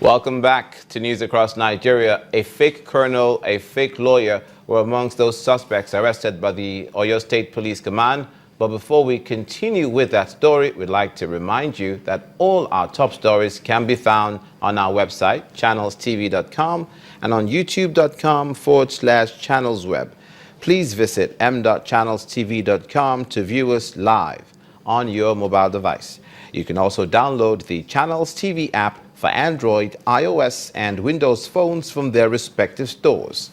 Welcome back to News Across Nigeria. A fake colonel, a fake lawyer were amongst those suspects arrested by the Oyo State Police Command. But before we continue with that story, we'd like to remind you that all our top stories can be found on our website, channelstv.com, and on youtube.com/channelsweb. Please visit m.channelstv.com to view us live on your mobile device. You can also download the Channels TV app for Android, iOS, and Windows phones from their respective stores.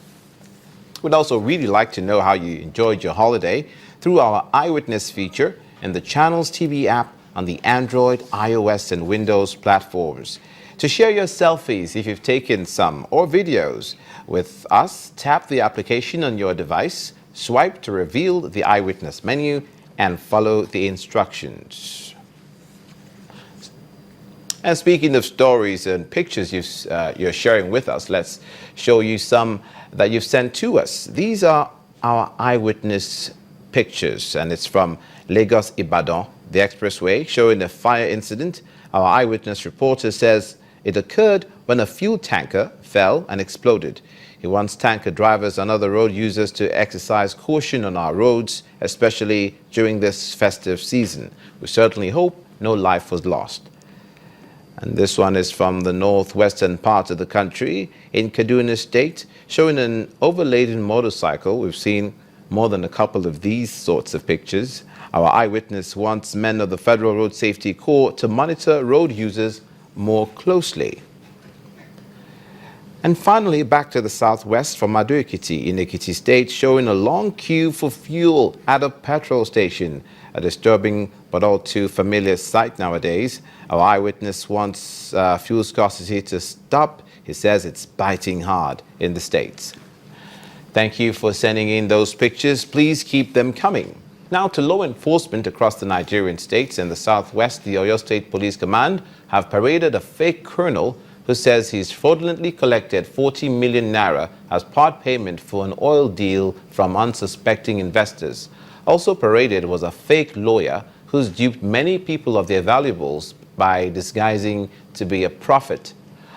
We'd also really like to know how you enjoyed your holiday through our Eyewitness feature in the Channels TV app on the Android, iOS, and Windows platforms. To share your selfies, if you've taken some, or videos with us, tap the application on your device, swipe to reveal the Eyewitness menu, and follow the instructions. And speaking of stories and pictures you're sharing with us, let's show you some that you've sent to us. These are our Eyewitness pictures, and it's from Lagos-Ibadan, the expressway, showing a fire incident. Our Eyewitness reporter says it occurred when a fuel tanker fell and exploded. He wants tanker drivers and other road users to exercise caution on our roads, especially during this festive season. We certainly hope no life was lost. And this one is from the northwestern part of the country in Kaduna State, showing an overladen motorcycle. We've seen more than a couple of these sorts of pictures. Our Eyewitness wants men of the Federal Road Safety Corps to monitor road users more closely. And finally, back to the southwest from Ado-Ekiti in Ekiti State, showing a long queue for fuel at a petrol station. A disturbing but all too familiar sight nowadays. Our Eyewitness wants fuel scarcity to stop. He says it's biting hard in the States. Thank you for sending in those pictures. Please keep them coming. Now to law enforcement across the Nigerian states. In the southwest, the Oyo State Police Command have paraded a fake colonel who says he's fraudulently collected 40 million naira as part payment for an oil deal from unsuspecting investors. Also paraded was a fake lawyer who's duped many people of their valuables by disguising to be a prophet.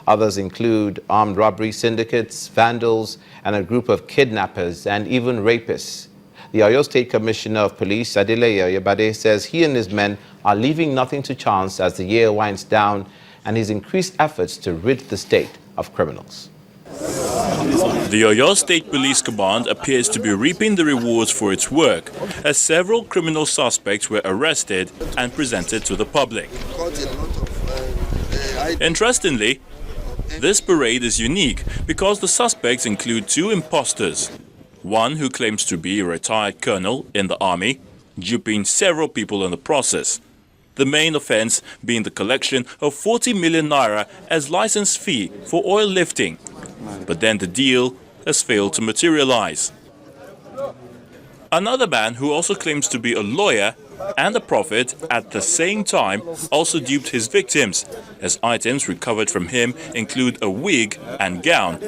Others include armed robbery syndicates, vandals, and a group of kidnappers and even rapists. The Oyo State Commissioner of Police, Adeleye Oyebade, says he and his men are leaving nothing to chance as the year winds down, and he's increased efforts to rid the state of criminals. The Oyo State Police Command appears to be reaping the rewards for its work, as several criminal suspects were arrested and presented to the public. Interestingly, this parade is unique because the suspects include two imposters. One who claims to be a retired colonel in the army, duping several people in the process. The main offense being the collection of 40 million naira as license fee for oil lifting. But then the deal has failed to materialize. Another man who also claims to be a lawyer and a prophet at the same time also duped his victims, as items recovered from him include a wig and gown,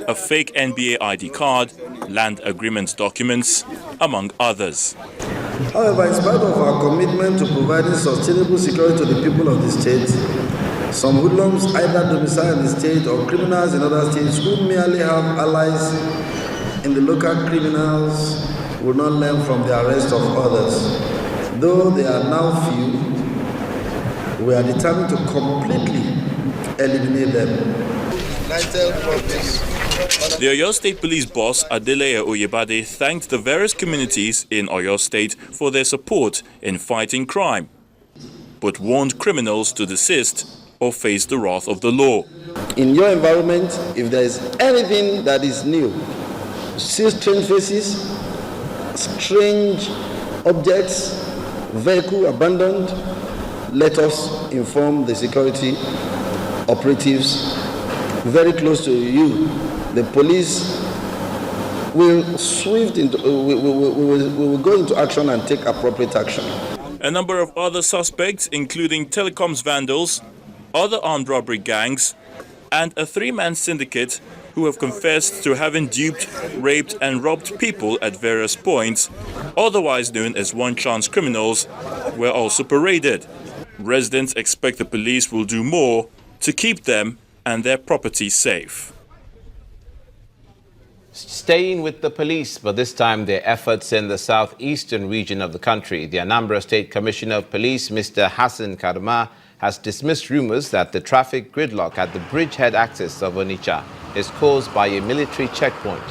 a fake NBA ID card, land agreement documents, among others. However, in spite of our commitment to providing sustainable security to the people of the state, some hoodlums either domicile in the state or criminals in other states who merely have allies in the local criminals will not learn from the arrest of others. Though they are now few, we are determined to completely eliminate them. The Oyo State Police boss, Adeleye Oyebade, thanked the various communities in Oyo State for their support in fighting crime, but warned criminals to desist or face the wrath of the law. In your environment, if there is anything that is new, see strange faces, strange objects, vehicle abandoned, let us inform the security operatives very close to you. The police will will go into action and take appropriate action. A number of other suspects, including telecoms vandals, other armed robbery gangs, and a three-man syndicate who have confessed to having duped, raped, and robbed people at various points, otherwise known as one-chance criminals, were also paraded. Residents expect the police will do more to keep them and their property safe. Staying with the police, but this time their efforts in the southeastern region of the country. The Anambra State Commissioner of Police, Mr. Hassan Karma, has dismissed rumors that the traffic gridlock at the bridgehead axis of Onitsha is caused by a military checkpoint.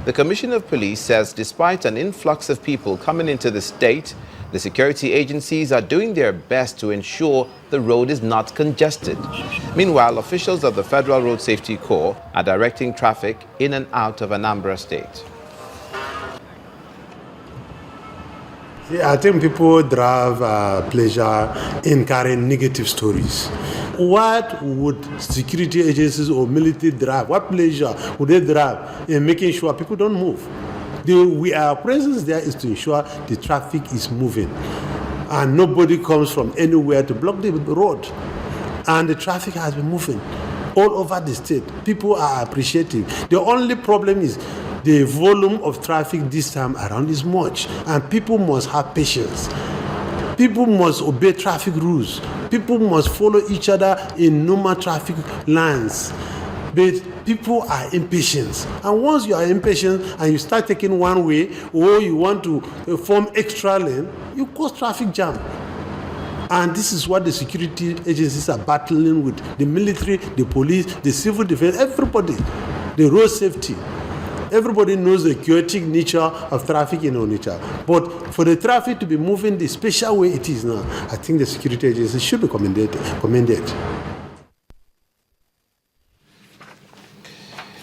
The Commissioner of Police says despite an influx of people coming into the state, the security agencies are doing their best to ensure the road is not congested. Meanwhile, officials of the Federal Road Safety Corps are directing traffic in and out of Anambra State. I think people drive pleasure in carrying negative stories. What would security agencies or military drive? What pleasure would they drive in making sure people don't move? Our presence there is to ensure the traffic is moving. And nobody comes from anywhere to block the road. And the traffic has been moving all over the state. People are appreciative. The only problem is the volume of traffic this time around is much, and people must have patience. People must obey traffic rules. People must follow each other in normal traffic lines. But people are impatient. And once you are impatient and you start taking one way, or you want to form extra lane, you cause traffic jam. And this is what the security agencies are battling with. The military, the police, the civil defense, everybody. The road safety. Everybody knows the chaotic nature of traffic in Onitsha. But for the traffic to be moving the special way it is now, I think the security agencies should be commended.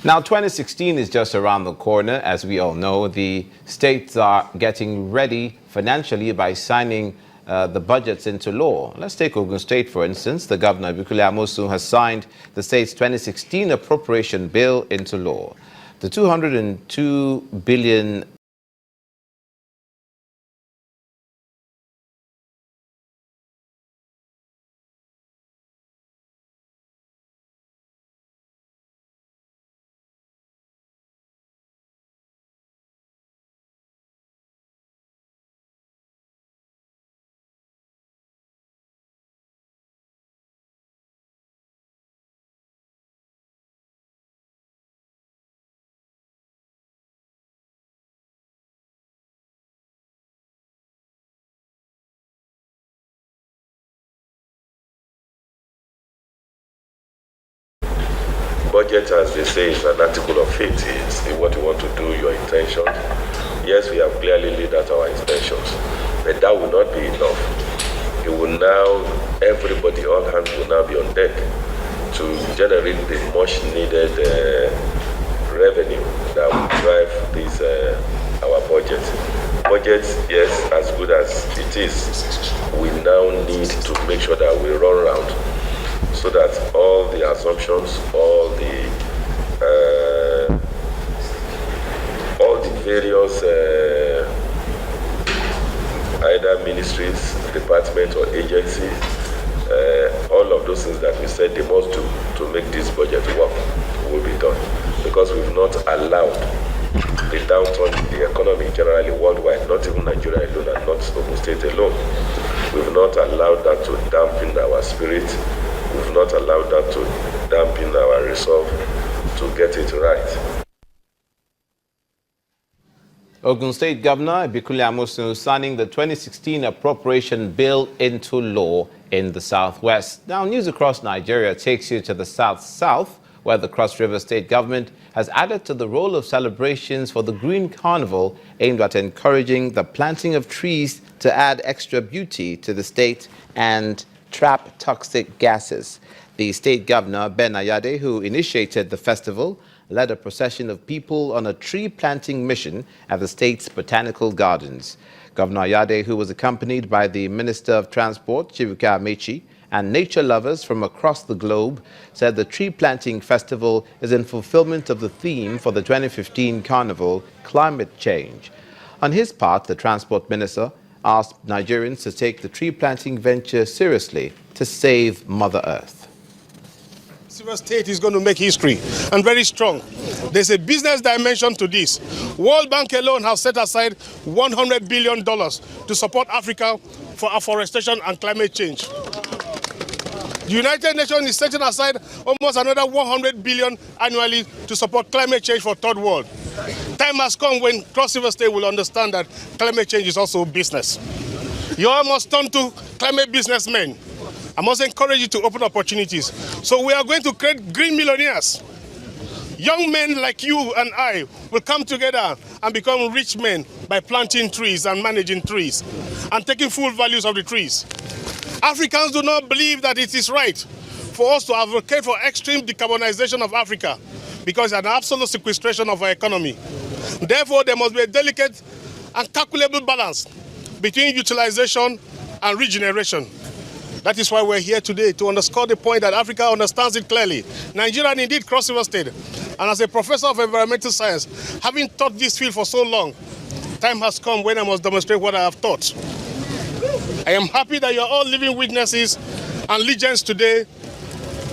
Now, 2016 is just around the corner. As we all know, the states are getting ready financially by signing the budgets into law. Let's take Ogun State, for instance. The governor, Amosun, has signed the state's 2016 appropriation bill into law. The 202 billion budget, as they say, is an article of faith. It's what you want to do, your intention. Yes, we have clearly laid out our intentions, but that will not be enough. It will now, everybody, all hands will now be on deck to generate the much needed revenue that will drive this our budget. Budget, yes, as good as it is, we now need to make sure that we run around, so that all the assumptions, all the various either ministries, departments, or agencies, all of those things that we said they must do to make this budget work will be done, because we've not allowed the downturn in the economy generally worldwide, not even Nigeria alone and not Ogun State alone. We've not allowed that to dampen our spirit. We've not allowed that to dampen our resolve to get it right. Ogun State Governor Amosun signing the 2016 appropriation bill into law in the southwest. Now, news across Nigeria takes you to the south, where the Cross River State government has added to the roll of celebrations for the Green Carnival aimed at encouraging the planting of trees to add extra beauty to the state and trap toxic gases. The state governor, Ben Ayade, who initiated the festival, led a procession of people on a tree planting mission at the state's botanical gardens. Governor Ayade, who was accompanied by the Minister of Transport, Chibuka Amechi, and nature lovers from across the globe, said the tree planting festival is in fulfillment of the theme for the 2015 Carnival, Climate Change. On his part, the Transport Minister asked Nigerians to take the tree planting venture seriously to save Mother Earth. River State is going to make history, and very strong. There's a business dimension to this. World Bank alone has set aside $100 billion to support Africa for afforestation and climate change. The United Nations is setting aside almost another 100 billion annually to support climate change for third world. Time has come when Cross River State will understand that climate change is also business. You all must turn to climate businessmen. I must encourage you to open opportunities. So we are going to create green millionaires. Young men like you and I will come together and become rich men by planting trees and managing trees and taking full values of the trees. Africans do not believe that it is right for us to advocate for extreme decarbonization of Africa because it's an absolute sequestration of our economy. Therefore, there must be a delicate and calculable balance between utilization and regeneration. That is why we're here today, to underscore the point that Africa understands it clearly. Nigeria and indeed Cross River State. And as a professor of environmental science, having taught this field for so long, time has come when I must demonstrate what I have taught. I am happy that you are all living witnesses and legends today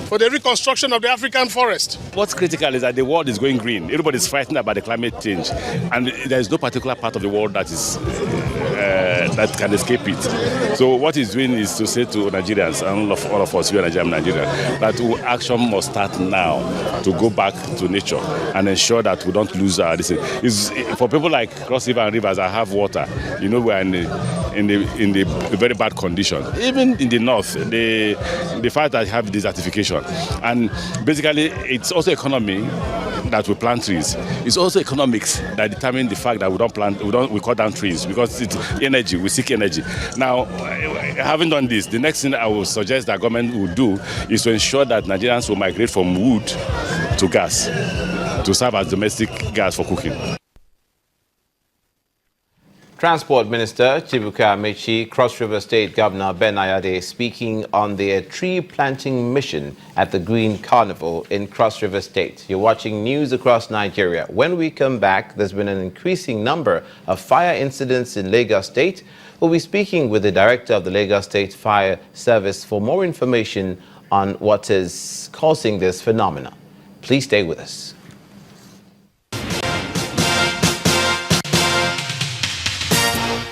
for the reconstruction of the African forest. What's critical is that the world is going green. Everybody's frightened about the climate change, and there is no particular part of the world that is that can escape it. So what he's doing is to say to Nigerians and all of us here in Nigeria that action must start now to go back to nature and ensure that we don't lose our this. For people like Cross River and rivers that have water, you know, we're in the very bad condition. Even in the north, the fact that have desertification, and basically it's also economy that we plant trees. It's also economics that determine the fact that we cut down trees because it's energy. We seek energy. Now, having done this, the next thing I would suggest that government will do is to ensure that Nigerians will migrate from wood to gas to serve as domestic gas for cooking. Transport Minister Chibuka Amechi, Cross River State Governor Ben Ayade speaking on their tree planting mission at the Green Carnival in Cross River State. You're watching news across Nigeria. When we come back, there's been an increasing number of fire incidents in Lagos State. We'll be speaking with the director of the Lagos State Fire Service for more information on what is causing this phenomenon. Please stay with us.